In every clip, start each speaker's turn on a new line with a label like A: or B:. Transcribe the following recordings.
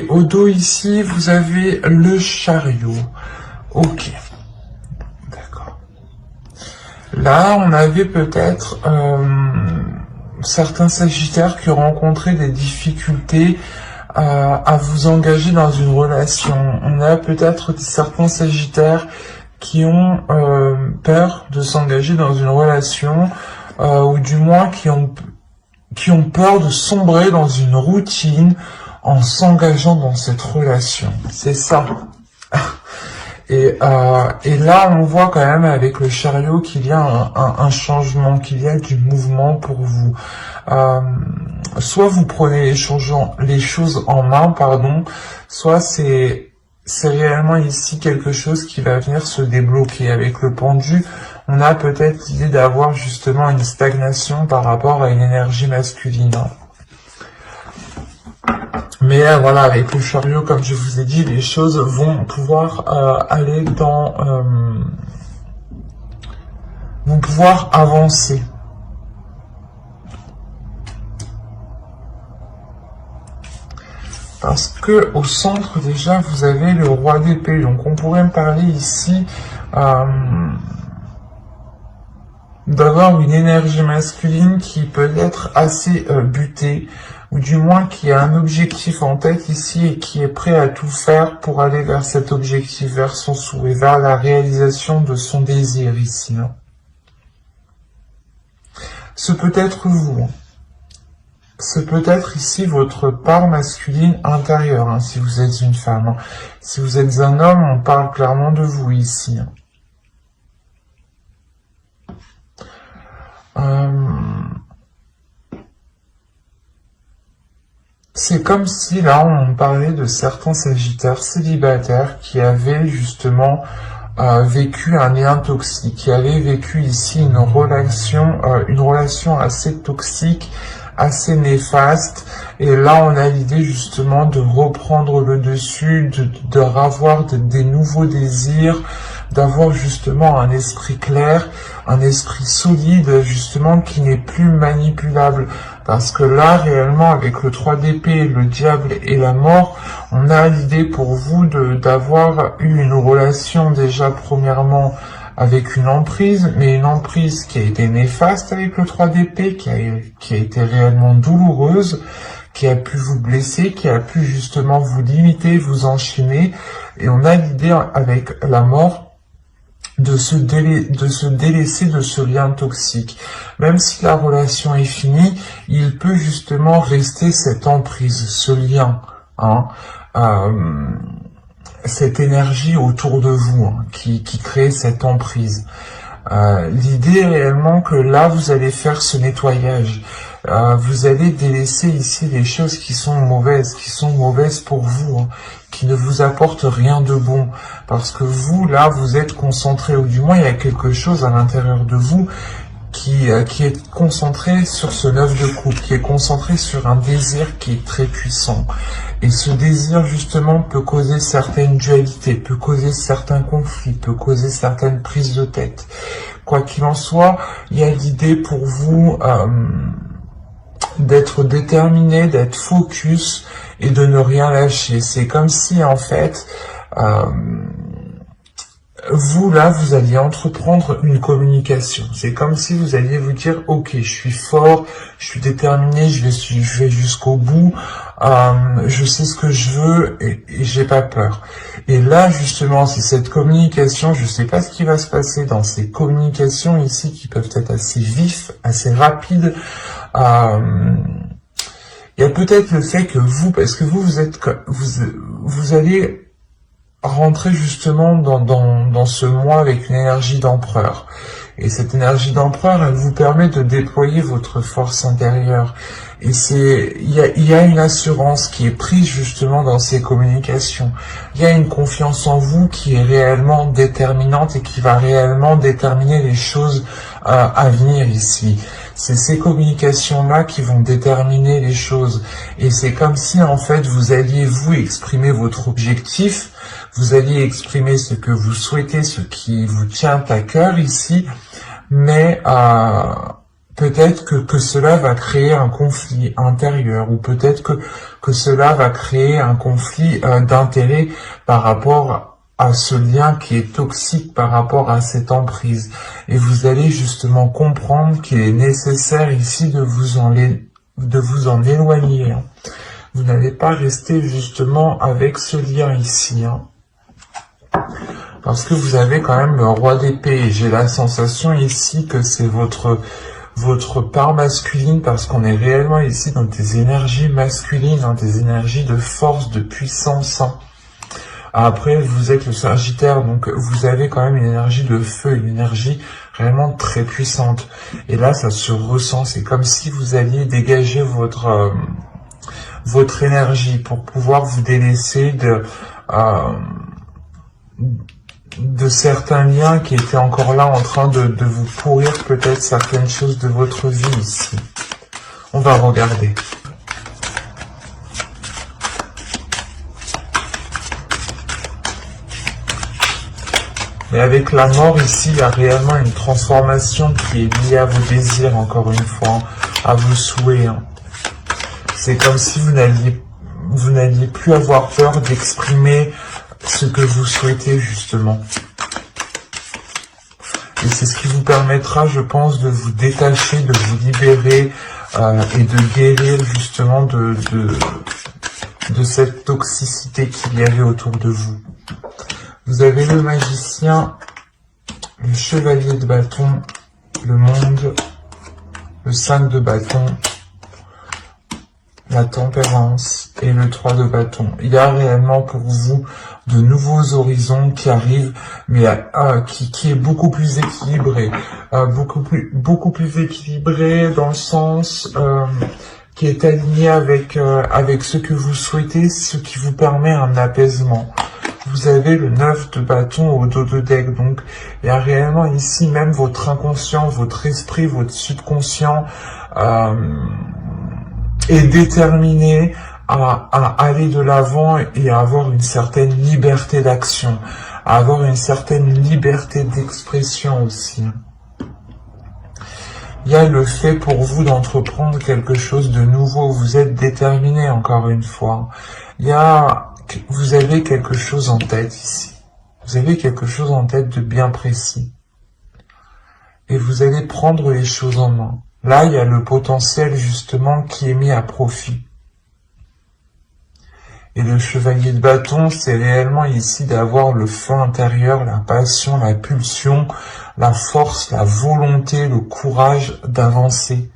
A: au dos ici, vous avez le chariot. Ok. D'accord. Là, on avait peut-être certains sagittaires qui ont rencontré des difficultés à vous engager dans une relation. On a peut-être certains sagittaires qui ont peur de s'engager dans une relation, ou du moins qui ont peur de sombrer dans une routine en s'engageant dans cette relation. C'est ça. Et là, on voit quand même avec le chariot qu'il y a un changement, qu'il y a du mouvement pour vous. Soit vous prenez les choses en main, pardon, soit c'est réellement ici quelque chose qui va venir se débloquer. Avec le pendu, on a peut-être l'idée d'avoir justement une stagnation par rapport à une énergie masculine. Mais voilà, avec le chariot, comme je vous ai dit, les choses vont pouvoir aller dans... vont pouvoir avancer. Parce que au centre, déjà, vous avez le roi d'épée. Donc, on pourrait me parler ici d'avoir une énergie masculine qui peut être assez butée, ou du moins qui a un objectif en tête ici et qui est prêt à tout faire pour aller vers cet objectif, vers son souhait, vers la réalisation de son désir ici. Ce peut être vous. Ce peut être ici votre part masculine intérieure, si vous êtes une femme. Si vous êtes un homme, on parle clairement de vous ici. C'est comme si là on parlait de certains sagittaires célibataires qui avaient justement vécu un lien toxique, qui avaient vécu ici une relation assez toxique, assez néfaste, et là on a l'idée justement de reprendre le dessus, de ravoir des nouveaux désirs, d'avoir justement un esprit clair, un esprit solide justement qui n'est plus manipulable, parce que là réellement avec le 3 d'épée, le diable et la mort, on a l'idée pour vous d'avoir eu une relation déjà premièrement avec une emprise, mais une emprise qui a été néfaste avec le 3 d'épée, qui a été réellement douloureuse, qui a pu vous blesser, qui a pu justement vous limiter, vous enchaîner, et on a l'idée avec la mort de se délaisser de ce lien toxique. Même si la relation est finie, il peut justement rester cette emprise, ce lien, cette énergie autour de vous, qui crée cette emprise. L'idée est réellement que là, vous allez faire ce nettoyage. Vous allez délaisser ici les choses qui sont mauvaises pour vous, qui ne vous apportent rien de bon. Parce que vous, là, vous êtes concentré, ou du moins, il y a quelque chose à l'intérieur de vous qui est concentré sur ce 9 de coupe, qui est concentré sur un désir qui est très puissant. Et ce désir, justement, peut causer certaines dualités, peut causer certains conflits, peut causer certaines prises de tête. Quoi qu'il en soit, il y a l'idée pour vous d'être déterminé, d'être focus et de ne rien lâcher. C'est comme si, en fait, vous, là, vous alliez entreprendre une communication. C'est comme si vous alliez vous dire, ok, je suis fort, je suis déterminé, je vais jusqu'au bout, je sais ce que je veux et j'ai pas peur. Et là, justement, c'est cette communication, je sais pas ce qui va se passer dans ces communications ici qui peuvent être assez vives, assez rapides. Il y a peut-être le fait que vous, parce que vous allez rentrer justement dans ce mois avec une énergie d'empereur. Et cette énergie d'empereur, elle vous permet de déployer votre force intérieure. Et il y a une assurance qui est prise justement dans ces communications. Il y a une confiance en vous qui est réellement déterminante et qui va réellement déterminer les choses à venir ici. C'est ces communications-là qui vont déterminer les choses. Et c'est comme si, en fait, vous alliez, vous, exprimer votre objectif, vous alliez exprimer ce que vous souhaitez, ce qui vous tient à cœur ici, mais peut-être que cela va créer un conflit intérieur, ou peut-être que cela va créer un conflit d'intérêt par rapport à ce lien qui est toxique, par rapport à cette emprise. Et vous allez justement comprendre qu'il est nécessaire ici de vous en éloigner. Vous n'allez pas rester justement avec ce lien ici. Parce que vous avez quand même le roi d'épée. Et j'ai la sensation ici que c'est votre part masculine, parce qu'on est réellement ici dans des énergies masculines, des énergies de force, de puissance. Après, vous êtes le Sagittaire, donc vous avez quand même une énergie de feu, une énergie réellement très puissante. Et là, ça se ressent, c'est comme si vous alliez dégager votre énergie pour pouvoir vous délaisser de certains liens qui étaient encore là en train de vous pourrir peut-être certaines choses de votre vie ici. On va regarder. Mais avec la mort ici, il y a réellement une transformation qui est liée à vos désirs, encore une fois, à vos souhaits. C'est comme si vous n'alliez plus avoir peur d'exprimer ce que vous souhaitez, justement. Et c'est ce qui vous permettra, je pense, de vous détacher, de vous libérer et de guérir, justement, de cette toxicité qu'il y avait autour de vous. Vous avez le magicien, le chevalier de bâton, le monde, le 5 de bâton, la tempérance et le 3 de bâton. Il y a réellement pour vous de nouveaux horizons qui arrivent, mais qui est beaucoup plus équilibré, beaucoup plus équilibré dans le sens qui est aligné avec ce que vous souhaitez, ce qui vous permet un apaisement. Vous avez le 9 de bâton au dos de deck, donc il y a réellement ici même votre inconscient, votre esprit, votre subconscient est déterminé à aller de l'avant et à avoir une certaine liberté d'action, à avoir une certaine liberté d'expression aussi. Il y a le fait pour vous d'entreprendre quelque chose de nouveau, vous êtes déterminé encore une fois. Vous avez quelque chose en tête ici. Vous avez quelque chose en tête de bien précis. Et vous allez prendre les choses en main. Là, il y a le potentiel justement qui est mis à profit. Et le chevalier de bâton, c'est réellement ici d'avoir le feu intérieur, la passion, la pulsion, la force, la volonté, le courage d'avancer,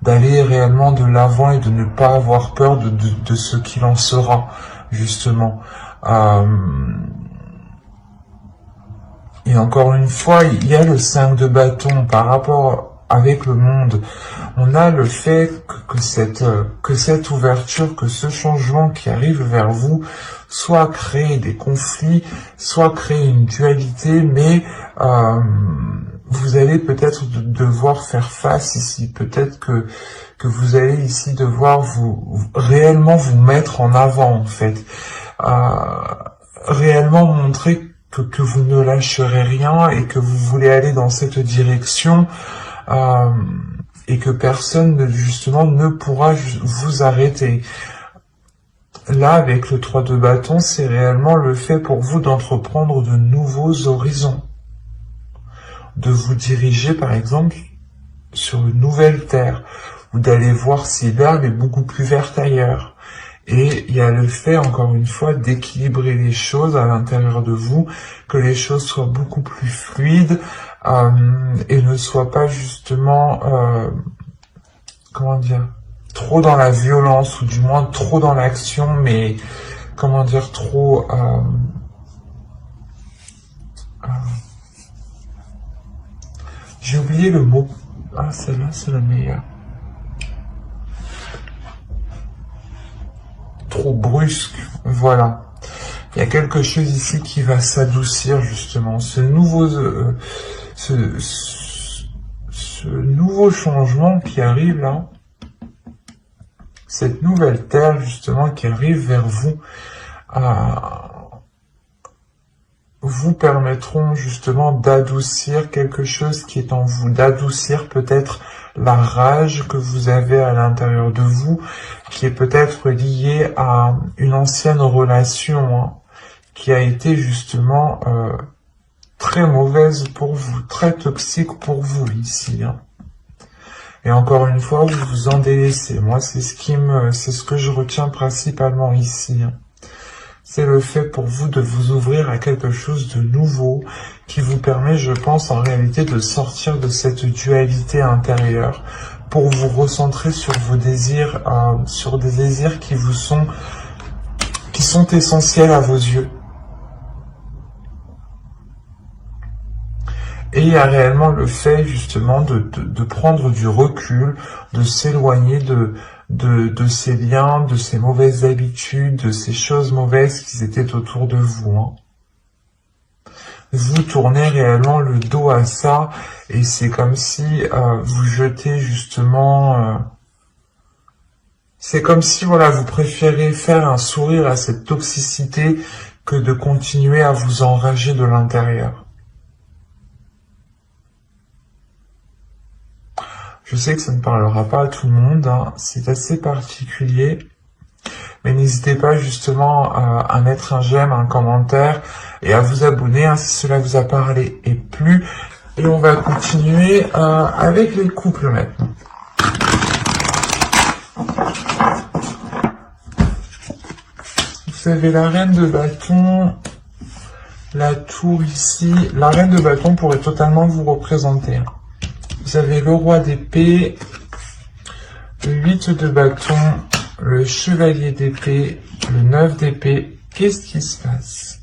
A: d'aller réellement de l'avant et de ne pas avoir peur de ce qu'il en sera, justement. Et encore une fois, il y a le 5 de bâton par rapport avec le monde. On a le fait que cette ouverture, que ce changement qui arrive vers vous, soit créer des conflits, soit créer une dualité, mais vous allez peut-être devoir faire face ici. Peut-être que vous allez ici devoir réellement vous mettre en avant, en fait. Réellement montrer que vous ne lâcherez rien et que vous voulez aller dans cette direction et que personne justement ne pourra vous arrêter. Là, avec le 3 de bâton, c'est réellement le fait pour vous d'entreprendre de nouveaux horizons, de vous diriger par exemple sur une nouvelle terre, ou d'aller voir si l'herbe est beaucoup plus verte ailleurs. Et il y a le fait, encore une fois, d'équilibrer les choses à l'intérieur de vous, que les choses soient beaucoup plus fluides et ne soient pas justement, comment dire, trop dans la violence, ou du moins trop dans l'action, mais, comment dire, trop... j'ai oublié le mot. Ah, celle-là, c'est la meilleure. Trop brusque, voilà. Il y a quelque chose ici qui va s'adoucir, justement. Ce nouveau changement qui arrive là, cette nouvelle terre, justement, qui arrive vers vous, vous permettront justement d'adoucir quelque chose qui est en vous, d'adoucir peut-être la rage que vous avez à l'intérieur de vous, qui est peut-être liée à une ancienne relation, hein, qui a été justement très mauvaise pour vous, très toxique pour vous ici, hein. Et encore une fois, vous vous en délaissez. Moi, c'est ce que je retiens principalement ici, hein. C'est le fait pour vous de vous ouvrir à quelque chose de nouveau qui vous permet, je pense, en réalité de sortir de cette dualité intérieure pour vous recentrer sur vos désirs, sur des désirs qui sont essentiels à vos yeux. Et il y a réellement le fait justement de prendre du recul, de s'éloigner de ces liens, de ces mauvaises habitudes, de ces choses mauvaises qui étaient autour de vous, hein. Vous tournez réellement le dos à ça et c'est comme si vous jetez justement... c'est comme si voilà, vous préférez faire un sourire à cette toxicité que de continuer à vous enrager de l'intérieur. Je sais que ça ne parlera pas à tout le monde, hein, c'est assez particulier, mais n'hésitez pas justement à mettre un j'aime, un commentaire et à vous abonner hein, si cela vous a parlé et plu. Et on va continuer avec les couples maintenant. Vous avez la reine de bâton, la tour ici. La reine de bâton pourrait totalement vous représenter. Vous avez le roi d'épée, le 8 de bâton, le chevalier d'épée, le 9 d'épée. Qu'est-ce qui se passe?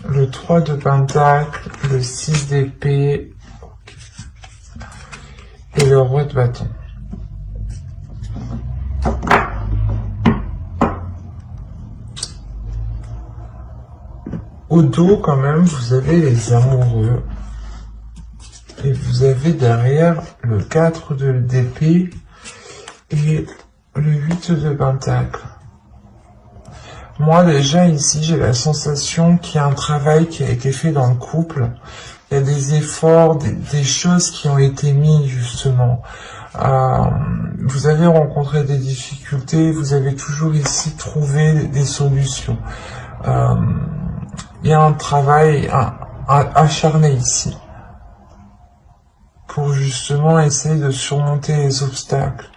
A: Le 3 de pentacle, le 6 d'épée et le roi de bâton. Au dos, quand même, vous avez les amoureux. Et vous avez derrière le 4 d'épée et le 8 de pentacle. Moi, déjà, ici, j'ai la sensation qu'il y a un travail qui a été fait dans le couple. Il y a des efforts, des choses qui ont été mises, justement. Vous avez rencontré des difficultés, vous avez toujours ici trouvé des solutions. Il y a un travail acharné ici pour justement essayer de surmonter les obstacles.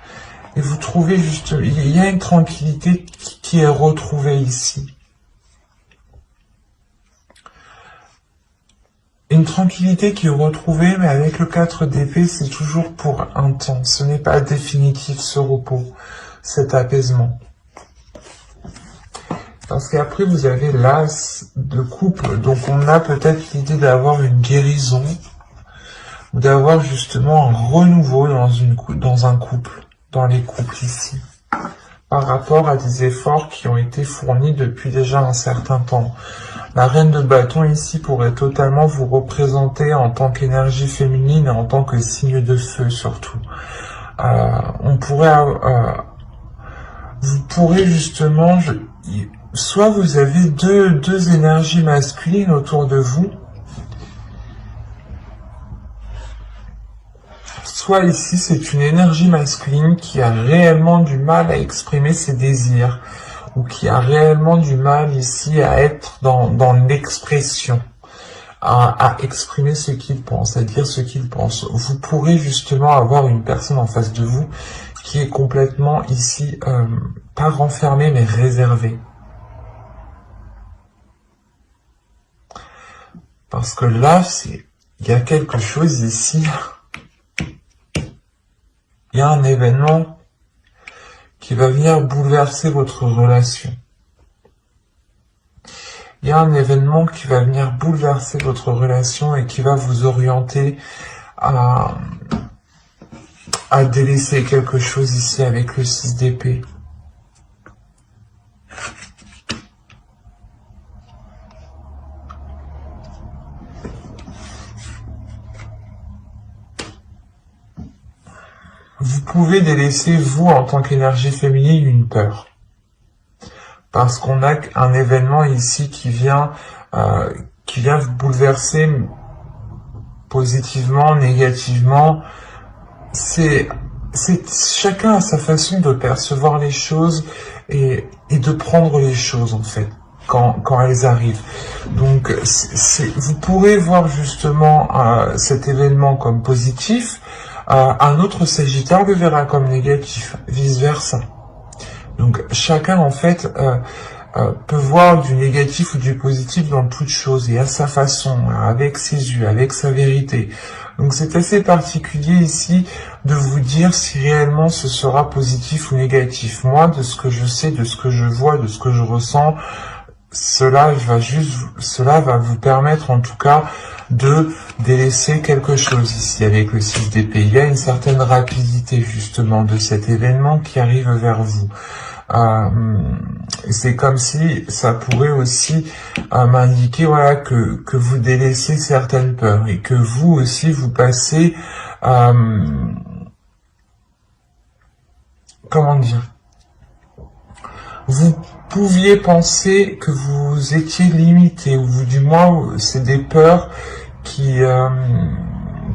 A: Et vous trouvez juste, il y a une tranquillité qui est retrouvée ici. Une tranquillité qui est retrouvée, mais avec le 4 d'épée, c'est toujours pour un temps. Ce n'est pas définitif ce repos, cet apaisement. Parce qu'après, vous avez l'as de couple. Donc, on a peut-être l'idée d'avoir une guérison, ou d'avoir justement un renouveau dans un couple, dans les couples ici, par rapport à des efforts qui ont été fournis depuis déjà un certain temps. La reine de bâton ici pourrait totalement vous représenter en tant qu'énergie féminine et en tant que signe de feu surtout. Vous pourrez justement... Soit vous avez deux énergies masculines autour de vous, soit ici c'est une énergie masculine qui a réellement du mal à exprimer ses désirs, ou qui a réellement du mal ici à être dans l'expression, à exprimer ce qu'il pense, à dire ce qu'il pense. Vous pourrez justement avoir une personne en face de vous qui est complètement ici, pas renfermée mais réservée. Parce que là, il y a quelque chose ici. Il y a un événement qui va venir bouleverser votre relation. Il y a un événement qui va venir bouleverser votre relation et qui va vous orienter à délaisser quelque chose ici avec le 6 d'épée. Vous pouvez délaisser, vous, en tant qu'énergie féminine, une peur. Parce qu'on a un événement ici qui vient vous bouleverser, positivement, négativement. C'est chacun a sa façon de percevoir les choses et de prendre les choses en fait quand elles arrivent. Donc vous pourrez voir justement cet événement comme positif, un autre Sagittaire le verra comme négatif, vice versa. Donc chacun en fait peut voir du négatif ou du positif dans toute chose et à sa façon, avec ses yeux, avec sa vérité. Donc c'est assez particulier ici de vous dire si réellement ce sera positif ou négatif. Moi, de ce que je sais, de ce que je vois, de ce que je ressens, cela va vous permettre en tout cas de délaisser quelque chose ici avec le 6 d'épée. Il y a une certaine rapidité justement de cet événement qui arrive vers vous. C'est comme si ça pourrait aussi m'indiquer voilà que vous délaissez certaines peurs et que vous aussi vous passez comment dire, vous pouviez penser que vous étiez limité ou du moins c'est des peurs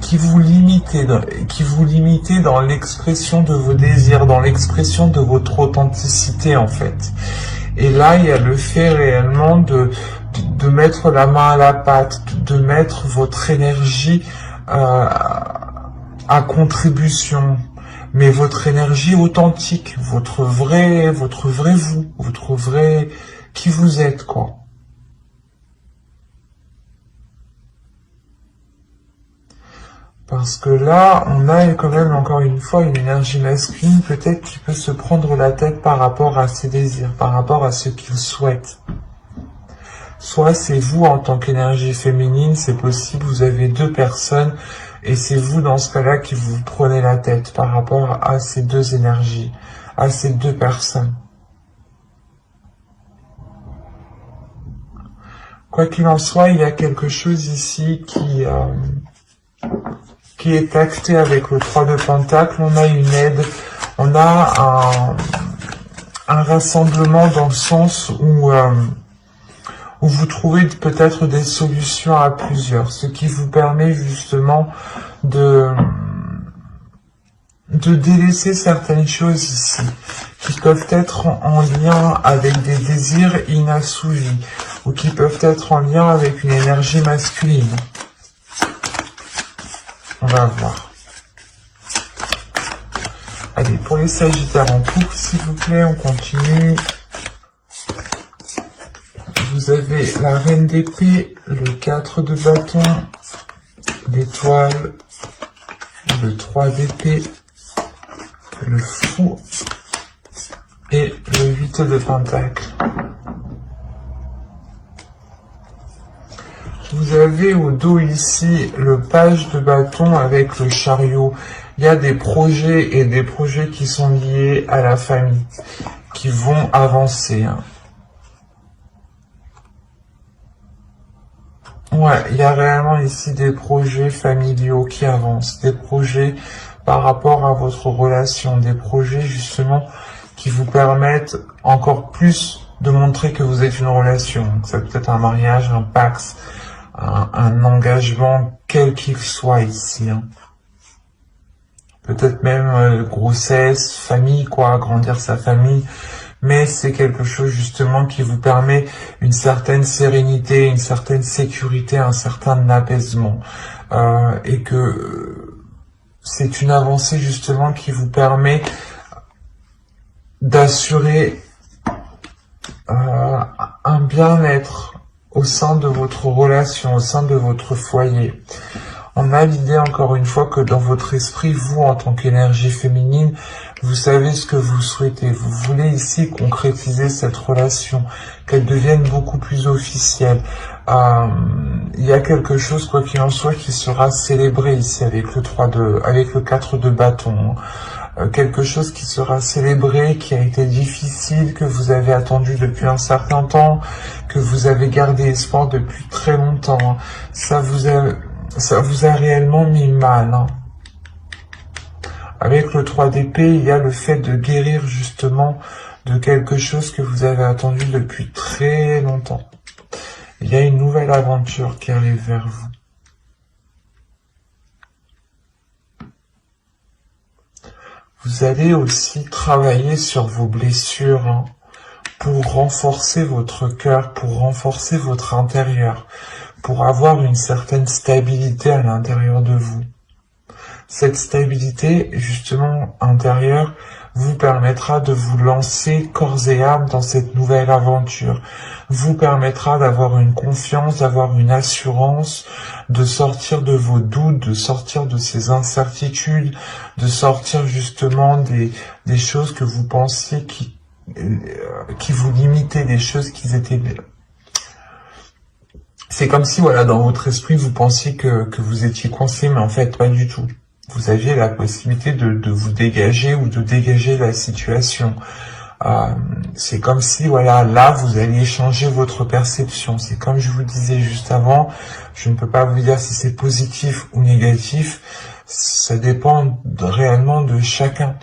A: qui vous limitaient dans l'expression de vos désirs, dans l'expression de votre authenticité en fait. Et là, il y a le fait réellement de mettre la main à la pâte, de mettre votre énergie à contribution, mais votre énergie authentique, votre vrai vous, votre vrai qui vous êtes quoi. Parce que là, on a quand même encore une fois une énergie masculine peut-être qui peut se prendre la tête par rapport à ses désirs, par rapport à ce qu'il souhaite. Soit c'est vous en tant qu'énergie féminine, c'est possible, vous avez deux personnes et c'est vous dans ce cas-là qui vous prenez la tête par rapport à ces deux énergies, à ces deux personnes. Quoi qu'il en soit, il y a quelque chose ici qui est acté avec le 3 de Pentacle. On a une aide, on a un rassemblement dans le sens où vous trouvez peut-être des solutions à plusieurs, ce qui vous permet justement de délaisser certaines choses ici, qui peuvent être en lien avec des désirs inassouvis, ou qui peuvent être en lien avec une énergie masculine. On va voir. Allez, pour les Sagittaires en couple, s'il vous plaît, on continue. Vous avez la Reine d'épée, le 4 de bâton, l'étoile, le 3 d'épée, le fou et le 8 de pentacle. Vous avez au dos ici le page de bâton avec le chariot. Il y a des projets et des projets qui sont liés à la famille, qui vont avancer. Ouais, il y a réellement ici des projets familiaux qui avancent, des projets par rapport à votre relation, des projets justement qui vous permettent encore plus de montrer que vous êtes une relation. Donc, ça peut être un mariage, un pax, un engagement quel qu'il soit ici. Peut-être même grossesse, famille, quoi, agrandir sa famille. Mais c'est quelque chose justement qui vous permet une certaine sérénité, une certaine sécurité, un certain apaisement. Et que c'est une avancée justement qui vous permet d'assurer un bien-être au sein de votre relation, au sein de votre foyer. On a l'idée encore une fois que dans votre esprit, vous en tant qu'énergie féminine, vous savez ce que vous souhaitez. Vous voulez ici concrétiser cette relation, qu'elle devienne beaucoup plus officielle. Il y a quelque chose, quoi qu'il en soit, qui sera célébré ici avec le 4 de bâton. Quelque chose qui sera célébré, qui a été difficile, que vous avez attendu depuis un certain temps, que vous avez gardé espoir depuis très longtemps. Ça vous a réellement mis mal. Avec le 3 d'épée, il y a le fait de guérir justement de quelque chose que vous avez attendu depuis très longtemps. Il y a une nouvelle aventure qui arrive vers vous. Vous allez aussi travailler sur vos blessures, hein, pour renforcer votre cœur, pour renforcer votre intérieur, pour avoir une certaine stabilité à l'intérieur de vous. Cette stabilité, justement, intérieure, vous permettra de vous lancer corps et âme dans cette nouvelle aventure, vous permettra d'avoir une confiance, d'avoir une assurance, de sortir de vos doutes, de sortir de ces incertitudes, de sortir justement des choses que vous pensiez qui vous limitaient, des choses qui étaient... C'est comme si, voilà, dans votre esprit, vous pensiez que vous étiez coincé, mais en fait, pas du tout. Vous aviez la possibilité de vous dégager ou de dégager la situation. C'est comme si, voilà, là, vous alliez changer votre perception. C'est comme je vous disais juste avant, je ne peux pas vous dire si c'est positif ou négatif. Ça dépend réellement de chacun.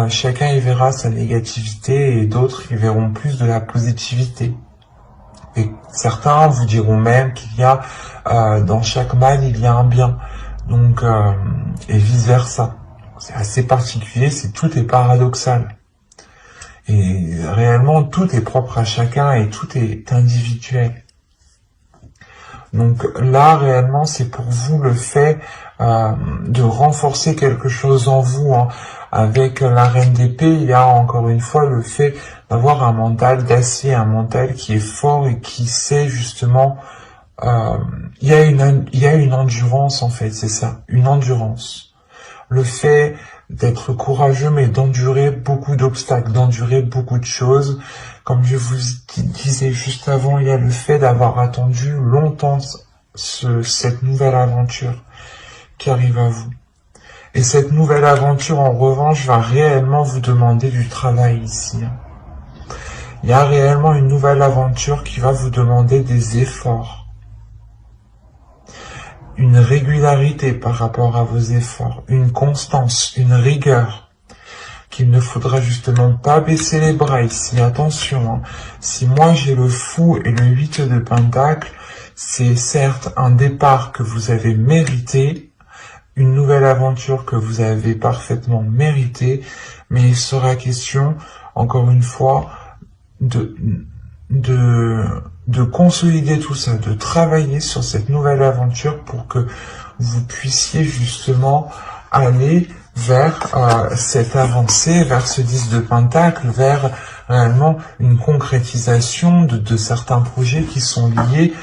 A: Chacun y verra sa négativité et d'autres y verront plus de la positivité. Et certains vous diront même qu'il y a, dans chaque mal, il y a un bien. Donc, et vice versa. C'est assez particulier, tout est paradoxal. Et réellement, tout est propre à chacun et tout est individuel. Donc là, réellement, c'est pour vous le fait de renforcer quelque chose en vous, hein. Avec la reine d'épée, il y a encore une fois le fait d'avoir un mental d'acier, un mental qui est fort et qui sait justement... il y a une endurance en fait, c'est ça, une endurance. Le fait d'être courageux mais d'endurer beaucoup d'obstacles, d'endurer beaucoup de choses. Comme je vous disais juste avant, il y a le fait d'avoir attendu longtemps cette nouvelle aventure qui arrive à vous. Et cette nouvelle aventure, en revanche, va réellement vous demander du travail ici. Il y a réellement une nouvelle aventure qui va vous demander des efforts. Une régularité par rapport à vos efforts, une constance, une rigueur, qu'il ne faudra justement pas baisser les bras ici. Attention, hein. Si moi j'ai le fou et le 8 de Pentacle, c'est certes un départ que vous avez mérité, une nouvelle aventure que vous avez parfaitement méritée, mais il sera question, encore une fois, de consolider tout ça, de travailler sur cette nouvelle aventure pour que vous puissiez justement aller vers cette avancée, vers ce 10 de Pentacle, vers réellement une concrétisation de certains projets qui sont liés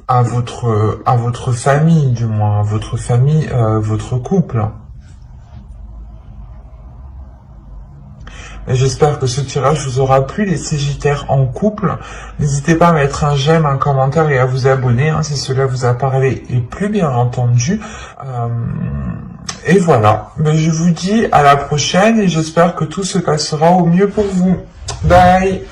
A: à votre famille, du moins, à votre famille, votre couple. J'espère que ce tirage vous aura plu, les Sagittaires en couple. N'hésitez pas à mettre un j'aime, un commentaire et à vous abonner, hein, si cela vous a parlé et plus bien entendu. Et voilà, je vous dis à la prochaine et j'espère que tout se passera au mieux pour vous. Bye!